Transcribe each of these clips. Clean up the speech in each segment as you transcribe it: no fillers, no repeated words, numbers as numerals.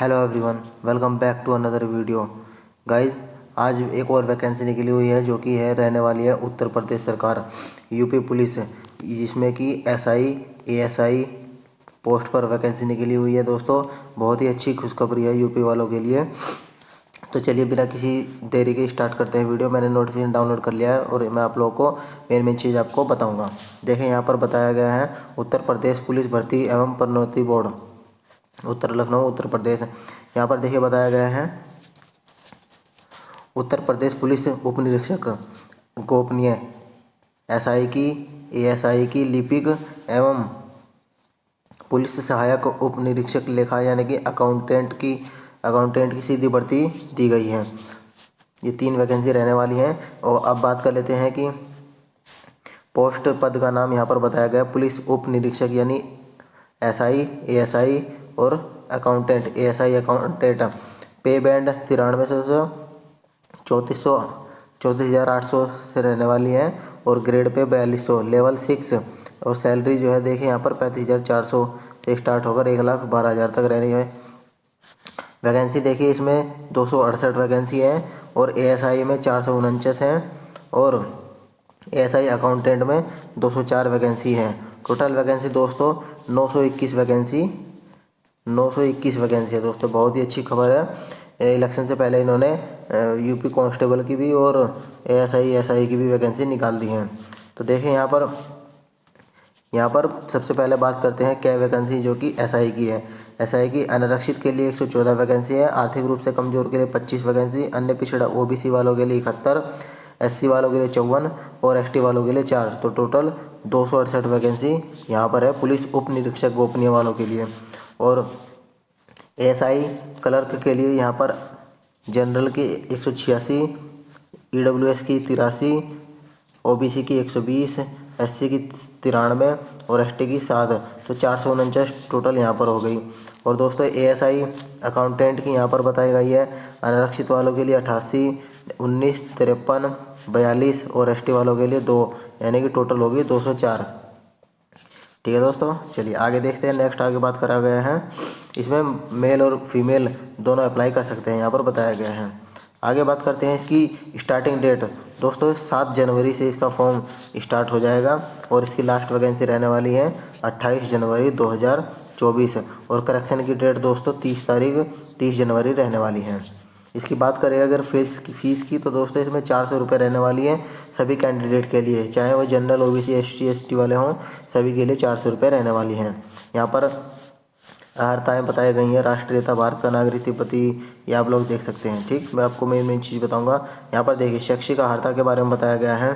Hello everyone, welcome back to another video. Guys, आज एक और वैकेंसी निकली हुई है जो कि है रहने वाली है उत्तर प्रदेश सरकार यूपी पुलिस, जिसमें कि एसआई एएसआई पोस्ट पर वैकेंसी निकली हुई है। दोस्तों, बहुत ही अच्छी खुशखबरी है यूपी वालों के लिए। तो चलिए बिना किसी देरी के स्टार्ट करते हैं वीडियो। मैंने नोटिफिकेशन डाउनलोड कर लिया है और मैं आप लोगों को मेन चीज़ आपको बताऊँगा। देखें, यहाँ पर बताया गया है उत्तर प्रदेश पुलिस भर्ती एवं प्रोन्नति बोर्ड, उत्तर लखनऊ उत्तर प्रदेश। यहाँ पर देखिए बताया गया है उत्तर प्रदेश पुलिस उप निरीक्षक गोपनीय एसआई की एएसआई की लिपिक एवं पुलिस सहायक उप निरीक्षक लेखा यानी कि अकाउंटेंट की सीधी भर्ती दी गई है। ये 3 वैकेंसी रहने वाली हैं। और अब बात कर लेते हैं कि पोस्ट पद का नाम यहाँ पर बताया गया पुलिस उप निरीक्षक यानी एसआई एएसआई और अकाउंटेंट एएसआई अकाउंटेंट। पे बैंड 9300 से 34,800 से रहने वाली है और ग्रेड पे 4200, लेवल 6। और सैलरी जो है देखिए यहाँ पर 35,400 से स्टार्ट होकर 1,12,000 तक रहनी है। वैकेंसी देखिए इसमें 268 वैकेंसी है और एएसआई में 449 है और एएसआई अकाउंटेंट में 204 वैकेंसी है। टोटल वैकेंसी दोस्तों 921 वैकेंसी है। दोस्तों, बहुत ही अच्छी खबर है। इलेक्शन से पहले इन्होंने यूपी कांस्टेबल की भी और एएसआई की भी वैकेंसी निकाल दी हैं। तो देखें यहाँ पर सबसे पहले बात करते हैं क्या वैकेंसी जो कि एसआई की है। एसआई की अनारक्षित के लिए 114 वैकेंसी है, आर्थिक रूप से कमजोर के लिए 25 वैकेंसी, अन्य पिछड़ा ओबीसी वालों के लिए 71, एससी वालों के लिए 54 और एसटी वालों के लिए 4। तो टोटल 268 वैकेंसी यहाँ पर है पुलिस उप निरीक्षक गोपनीय वालों के लिए। और एएसआई क्लर्क के लिए यहाँ पर जनरल की 186, ईडब्ल्यूएस की 83, ओबीसी की 120, एससी की 93 और एसटी की 7। तो 449 टोटल यहाँ पर हो गई। और दोस्तों, एएसआई अकाउंटेंट की यहाँ पर बताई गई है अनारक्षित वालों के लिए 88, 19, 53, 42 और एसटी वालों के लिए 2, यानी कि टोटल होगी 204। ठीक है दोस्तों, चलिए आगे देखते हैं। नेक्स्ट आगे बात करा गया है, इसमें मेल और फीमेल दोनों अप्लाई कर सकते हैं, यहाँ पर बताया गया है। आगे बात करते हैं इसकी स्टार्टिंग डेट। दोस्तों, 7 जनवरी से इसका फॉर्म स्टार्ट हो जाएगा और इसकी लास्ट वैकेंसी रहने वाली है 28 जनवरी 2024। और करेक्शन की डेट दोस्तों 30 जनवरी रहने वाली है। इसकी बात करें अगर फीस की तो दोस्तों इसमें 400 रुपये रहने वाली है सभी कैंडिडेट के लिए, चाहे वो जनरल ओबीसी एसटी वाले हों, सभी के लिए 400 रुपये रहने वाली हैं। यहाँ पर अर्हताएँ बताई गई हैं, राष्ट्रीयता भारत का नागरिक तिब्बती, ये आप लोग देख सकते हैं। ठीक, मैं आपको मेन चीज़ बताऊँगा। यहाँ पर देखिए शैक्षिक अर्हता के बारे में बताया गया है।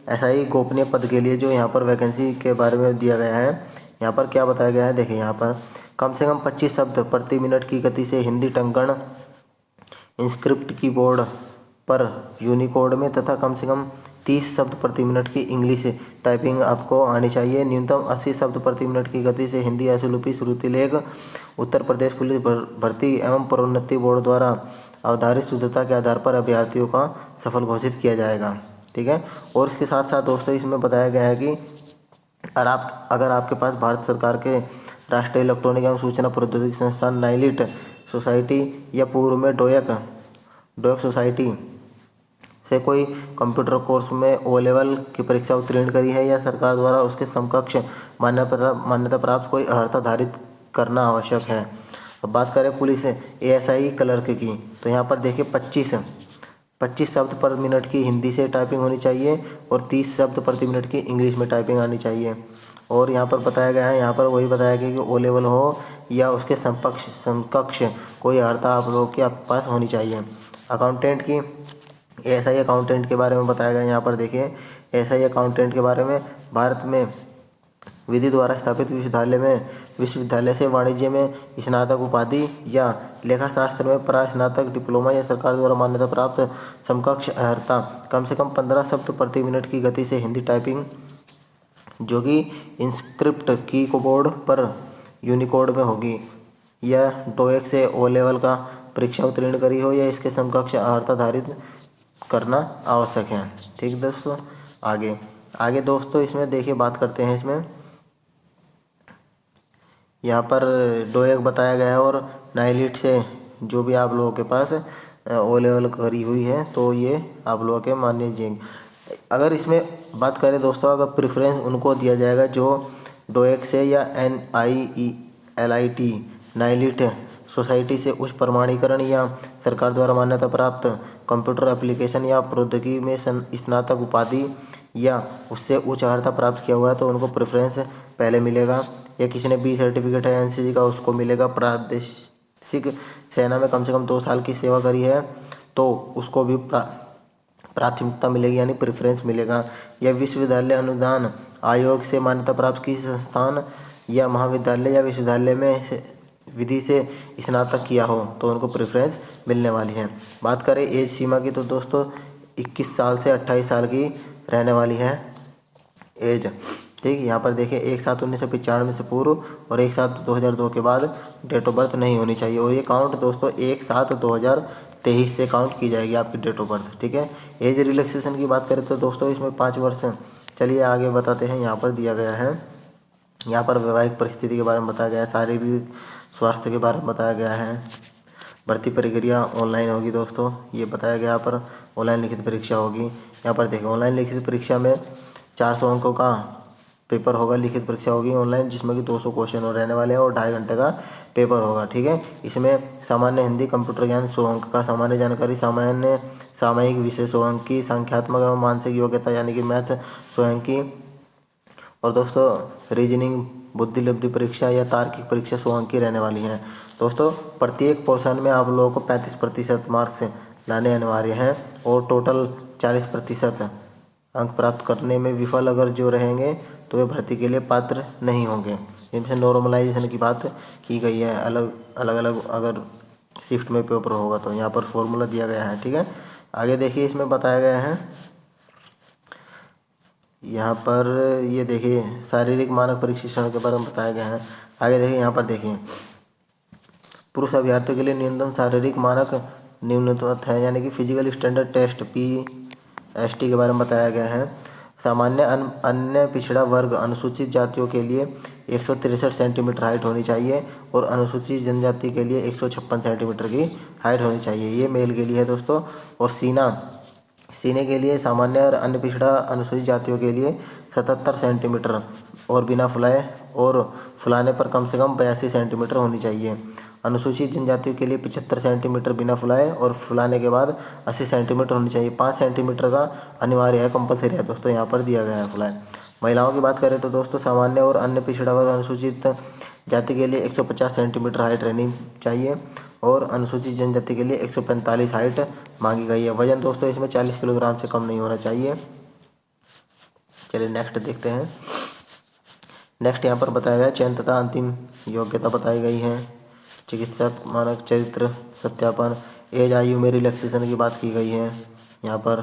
एसआई गोपनीय पद के लिए जो यहाँ पर वैकेंसी के बारे में दिया गया है, यहाँ पर क्या बताया गया है देखिए। यहाँ पर कम से कम 25 शब्द प्रति मिनट की गति से हिंदी टंकण इंस्क्रिप्ट कीबोर्ड पर यूनिकोड में तथा कम से कम 30 शब्द प्रति मिनट की इंग्लिश टाइपिंग आपको आनी चाहिए। न्यूनतम 80 शब्द प्रति मिनट की गति से हिंदी एसएलपी श्रुति लेख उत्तर प्रदेश पुलिस भर्ती एवं प्रोन्नति बोर्ड द्वारा अवधारित शुद्धता के आधार पर अभ्यर्थियों का सफल घोषित किया जाएगा। ठीक है। और इसके साथ साथ दोस्तों इसमें बताया गया है कि अगर आपके पास भारत सरकार के राष्ट्रीय इलेक्ट्रॉनिक एवं सूचना प्रौद्योगिकी संस्थान नाइलिट सोसाइटी या पूर्व में डोएक सोसाइटी से कोई कंप्यूटर कोर्स में ओ लेवल की परीक्षा उत्तीर्ण करी है या सरकार द्वारा उसके समकक्ष मान्यता प्राप्त कोई अर्हता धारित करना आवश्यक है। अब बात करें पुलिस एएसआई क्लर्क की, तो यहाँ पर देखिए 25 शब्द पर मिनट की हिंदी से टाइपिंग होनी चाहिए और 30 शब्द प्रति मिनट की इंग्लिश में टाइपिंग आनी चाहिए। और यहाँ पर बताया गया है, यहाँ पर वही बताया गया कि ओ लेवल हो या उसके समकक्ष कोई अर्हता आप लोगों के पास होनी चाहिए। अकाउंटेंट की एएसआई अकाउंटेंट के बारे में बताया गया है। यहाँ पर देखिए एएसआई अकाउंटेंट के बारे में भारत में विधि द्वारा स्थापित विश्वविद्यालय से वाणिज्य में स्नातक उपाधि या लेखा शास्त्र में परास्नातक डिप्लोमा या सरकार द्वारा मान्यता प्राप्त समकक्ष अर्हता कम से कम 15 शब्द प्रति मिनट की गति से हिंदी टाइपिंग जो कि इंस्क्रिप्ट कीबोर्ड पर यूनिकोड में होगी या डोएक से ओ लेवल का परीक्षा उत्तीर्ण करी हो या इसके समकक्ष अर्हता धारित करना आवश्यक है। ठीक दोस्तों, आगे दोस्तों इसमें देखिए बात करते हैं इसमें यहाँ पर डोएक बताया गया है और नाइलिट से जो भी आप लोगों के पास ओ लेवल करी हुई है तो ये आप लोगों के मान्य जाएंगे। अगर इसमें बात करें दोस्तों, अगर प्रेफरेंस उनको दिया जाएगा जो डोएक से या NIELIT नाइलिट सोसाइटी से उच्च प्रमाणीकरण या सरकार द्वारा मान्यता प्राप्त कंप्यूटर एप्लीकेशन या प्रौद्योगिकी में स्नातक उपाधि या उससे उच्च अर्हता प्राप्त किया हुआ है तो उनको प्रेफरेंस पहले मिलेगा। या किसी ने B सर्टिफिकेट है NCC का, उसको मिलेगा। प्रादेशिक सेना में कम से कम 2 साल की सेवा करी है तो उसको भी प्राथमिकता मिलेगी, यानी प्रेफरेंस मिलेगा। या विश्वविद्यालय अनुदान आयोग से मान्यता प्राप्त किसी संस्थान या महाविद्यालय या विश्वविद्यालय में विधि से स्नातक किया हो तो उनको प्रेफरेंस मिलने वाली है। बात करें एज सीमा की तो दोस्तों 21 साल से 28 साल की रहने वाली है एज। ठीक, यहाँ पर देखिए 1/7/1995 से पूर्व और 1/7/2002 के बाद डेट ऑफ बर्थ नहीं होनी चाहिए। और ये काउंट दोस्तों 1/7/2023 से काउंट की जाएगी आपकी डेट ऑफ बर्थ। ठीक है। एज रिलैक्सेशन की बात करें तो दोस्तों इसमें 5 वर्ष। चलिए आगे बताते हैं। यहाँ पर दिया गया है, यहाँ पर वैवाहिक परिस्थिति के बारे में बताया गया है, शारीरिक स्वास्थ्य के बारे में बताया गया है। भर्ती प्रक्रिया ऑनलाइन होगी दोस्तों, ये बताया गया। यहाँ पर ऑनलाइन लिखित परीक्षा होगी। यहाँ पर देखिए ऑनलाइन लिखित परीक्षा में 400 अंकों का पेपर होगा, लिखित परीक्षा होगी ऑनलाइन, जिसमें कि 200 क्वेश्चन रहने वाले हैं और 2.5 घंटे का पेपर होगा। ठीक है। इसमें सामान्य हिंदी, कंप्यूटर ज्ञान 100 अंक का, सामान्य जानकारी, सामान्य सामयिक विषय 100 अंक की, संख्यात्मक एवं मानसिक योग्यता यानी कि मैथ 100 अंक की, और दोस्तों रीजनिंग, बुद्धिलब्धि परीक्षा या तार्किक परीक्षा 100 अंक की रहने वाली हैं। दोस्तों प्रत्येक पोर्शन में आप लोगों को 35% मार्क्स लाने अनिवार्य हैं और टोटल 40% अंक प्राप्त करने में विफल अगर जो रहेंगे तो वे भर्ती के लिए पात्र नहीं होंगे। इनसे नॉर्मलाइजेशन की बात की गई है, अलग अलग अगर शिफ्ट में पेपर होगा तो यहाँ पर फॉर्मूला दिया गया है। ठीक है। आगे देखिए इसमें बताया गया है, यहाँ पर ये देखिए शारीरिक मानक परीक्षण के बारे में बताया गया है। आगे देखिए यहाँ पर देखिए पुरुष अभ्यर्थियों के लिए न्यूनतम शारीरिक मानक निम्नतम है, यानी कि फिजिकल स्टैंडर्ड टेस्ट PST के बारे में बताया गया है। सामान्य अन्य पिछड़ा वर्ग अनुसूचित जातियों के लिए 163 सेंटीमीटर हाइट होनी चाहिए और अनुसूचित जनजाति के लिए 156 सेंटीमीटर की हाइट होनी चाहिए। ये मेल के लिए है दोस्तों। और सीने के लिए सामान्य और अन्य पिछड़ा अनुसूचित जातियों के लिए 77 सेंटीमीटर और बिना फुलाए और फुलाने पर कम से कम 82 सेंटीमीटर होनी चाहिए। अनुसूचित जनजातियों के लिए 75 सेंटीमीटर बिना फुलाए और फुलाने के बाद 80 सेंटीमीटर होनी चाहिए। 5 सेंटीमीटर का अनिवार्य है, कंपलसरी है दोस्तों, यहाँ पर दिया गया है फुलाए। महिलाओं की बात करें तो दोस्तों सामान्य और अन्य पिछड़ा वर्ग अनुसूचित जाति के लिए 150 सेंटीमीटर हाइट रहनी चाहिए और अनुसूचित जनजाति के लिए 145 हाइट मांगी गई है। वजन दोस्तों इसमें 40 किलोग्राम से कम नहीं होना चाहिए। चलिए नेक्स्ट देखते हैं। नेक्स्ट यहाँ पर बताया गया चयन तथा अंतिम योग्यता बताई गई है। चिकित्सक मानक चरित्र सत्यापन, एज आयु में रिलैक्सेशन की बात की गई है। यहाँ पर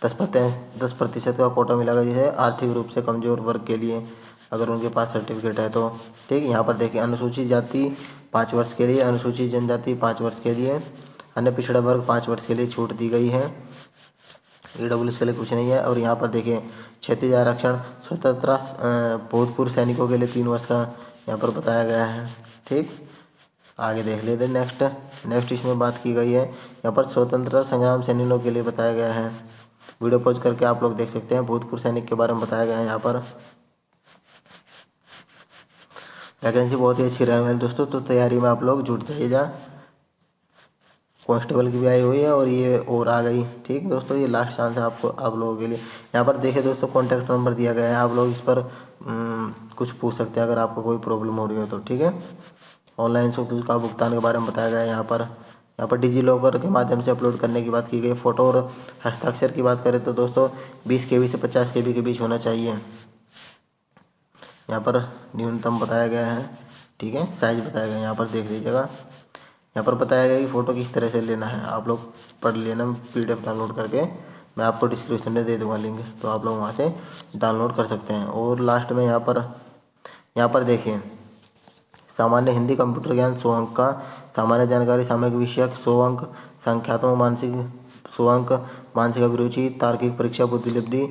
10% का कोटा मिला गया, जैसे आर्थिक रूप से कमजोर वर्ग के लिए अगर उनके पास सर्टिफिकेट है तो। ठीक, यहाँ पर देखिए अनुसूचित जाति 5 वर्ष के लिए, अनुसूचित जनजाति 5 वर्ष के लिए, अन्य पिछड़ा वर्ग 5 वर्ष के लिए छूट दी गई है। EWS के लिए कुछ नहीं है। और यहाँ पर देखिए क्षैतिज आरक्षण स्वतंत्रता भूतपूर्व सैनिकों के लिए 3 वर्ष का यहाँ पर बताया गया है। ठीक, आगे देख लेते हैं। नेक्स्ट इसमें बात की गई है, यहाँ पर स्वतंत्रता संग्राम सैनिकों के लिए बताया गया है। वीडियो पॉज करके आप लोग देख सकते हैं। भूतपूर्व सैनिक के बारे में बताया गया है। यहाँ पर वैकेंसी बहुत ही अच्छी रहने वाली दोस्तों, तो तैयारी में आप लोग जुट जाइएगा। कांस्टेबल की भी आई हुई है और ये और आ गई। ठीक दोस्तों, ये लास्ट चांस है आपको, आप लोगों के लिए। यहाँ पर देखिए दोस्तों कॉन्टैक्ट नंबर दिया गया है, आप लोग इस पर कुछ पूछ सकते हैं अगर आपको कोई प्रॉब्लम हो रही हो तो। ठीक है। ऑनलाइन शुल्क का भुगतान के बारे में बताया गया है। यहाँ पर डिजी लॉकर के माध्यम से अपलोड करने की बात की गई। फ़ोटो और हस्ताक्षर की बात करें तो दोस्तों 20 KB से 50 KB के बीच होना चाहिए। यहाँ पर न्यूनतम बताया गया है। ठीक है, साइज बताया गया है, यहाँ पर देख लीजिएगा। यहाँ पर बताया गया कि फ़ोटो किस तरह से लेना है, आप लोग पढ़ लेना PDF डाउनलोड करके। मैं आपको डिस्क्रिप्शन में दे दूँगा लिंक, तो आप लोग वहाँ से डाउनलोड कर सकते हैं। और लास्ट में यहाँ पर देखिए सामान्य हिंदी, कंप्यूटर ज्ञान 100 अंक का, सामान्य जानकारी सामयिक विषयक 100 अंक, संख्यात्मक मानसिक 100 अंक, मानसिक अभिरुचि, तार्किक परीक्षा बुद्धिलब्धि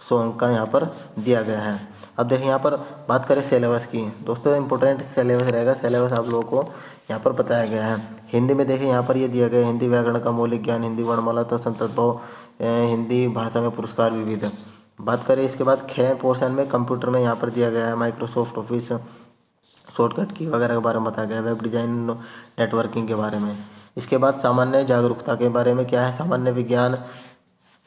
100 अंक का यहाँ पर दिया गया है। अब देखिए यहाँ पर बात करें सिलेबस की, दोस्तों इंपॉर्टेंट सिलेबस रहेगा। सिलेबस आप लोगों को यहाँ पर बताया गया है। हिंदी में देखिए यहाँ पर ये दिया गया है, हिंदी व्याकरण का मौलिक ज्ञान, हिंदी वर्णमाला तत्सम तद्भव, हिंदी भाषा में पुरस्कार विविध। बात करें इसके बाद ख पोर्शन में कंप्यूटर में यहाँ पर दिया गया है माइक्रोसॉफ्ट ऑफिस, शॉर्टकट की वगैरह के बारे में बताया गया है, वेब डिज़ाइन, नेटवर्किंग के बारे में। इसके बाद सामान्य जागरूकता के बारे में क्या है, सामान्य विज्ञान,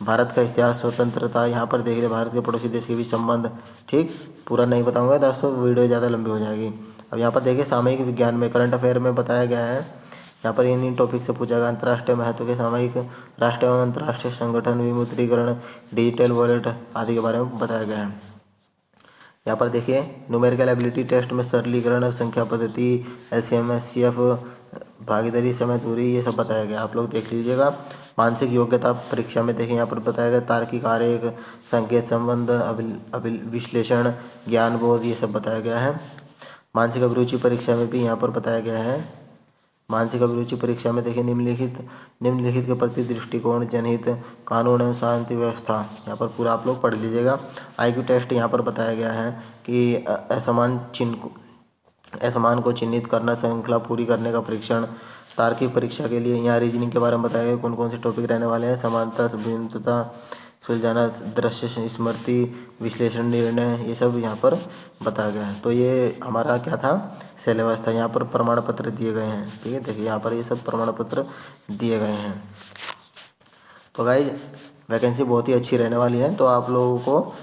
भारत का इतिहास, स्वतंत्रता, यहाँ पर देखिए भारत के पड़ोसी देश के बीच संबंध। ठीक, पूरा नहीं बताऊंगा दोस्तों, वीडियो ज़्यादा लंबी हो जाएगी। अब यहाँ पर देखिए सामयिक विज्ञान में करंट अफेयर में बताया गया है, यहाँ पर इन टॉपिक से पूछा गया। अंतर्राष्ट्रीय महत्व के सामयिक, राष्ट्रीय एवं अंतर्राष्ट्रीय संगठन, विमुद्रीकरण, डिजिटल वॉलेट आदि के बारे में बताया गया है। यहाँ पर देखिए न्यूमेरिकल एबिलिटी टेस्ट में सरलीकरण, संख्या पद्धति, एलसीएम, एचसीएफ, भागीदारी, समय, दूरी, ये सब बताया गया, आप लोग देख लीजिएगा। मानसिक योग्यता परीक्षा में देखिए यहाँ पर बताया गया तार्किक आरेख, संकेत संबंध, विश्लेषण, ज्ञान बोध, ये सब बताया गया है। मानसिक अभिरुचि परीक्षा में भी यहाँ पर बताया गया है। मानसिक अभिरुचि परीक्षा में देखिए निम्नलिखित के प्रति दृष्टिकोण, जनहित, कानून एवं शांति व्यवस्था, यहाँ पर पूरा आप लोग पढ़ लीजिएगा। आईक्यू टेस्ट यहाँ पर बताया गया है कि असमान को चिन्हित करना, श्रृंखला पूरी करने का परीक्षण। तार्किक परीक्षा के लिए यहाँ रीजनिंग के बारे में बताया गया कौन कौन से टॉपिक रहने वाले हैं, समानता, भिन्नता, सुलझाना, दृश्य स्मृति, विश्लेषण, निर्णय, ये सब यहाँ पर बताया गया है। तो ये हमारा क्या था, सिलेबस था। यहाँ पर प्रमाण पत्र दिए गए हैं, ठीक है, देखिए यहाँ पर ये सब प्रमाण पत्र दिए गए हैं। तो गाइज वैकेंसी बहुत ही अच्छी रहने वाली है। तो आप लोगों को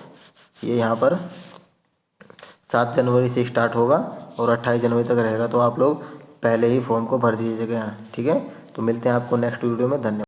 ये यहाँ पर 7 जनवरी से स्टार्ट होगा और 28 जनवरी तक रहेगा। तो आप लोग पहले ही फॉर्म को भर दीजिएगा, ठीक है। तो मिलते हैं आपको नेक्स्ट वीडियो में, धन्यवाद।